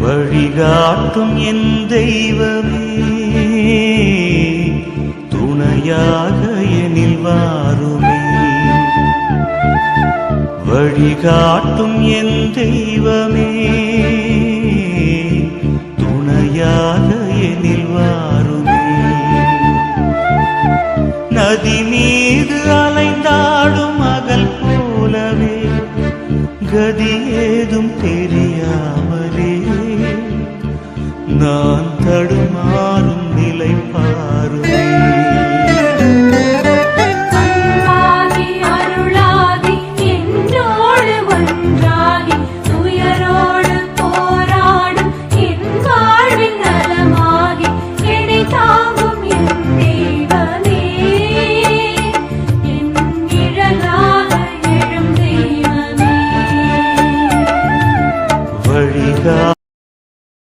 வழிகாட்டும் என் தெய்வமே, துணையாக எனில் வாருமே. வழிகாட்டும் என் தெய்வமே, துணையாக எனில் வாருமே. நதி மீது அலைந்தாடும் மகள் போலவே, கதி ஏதும் தெரியாமலே நான்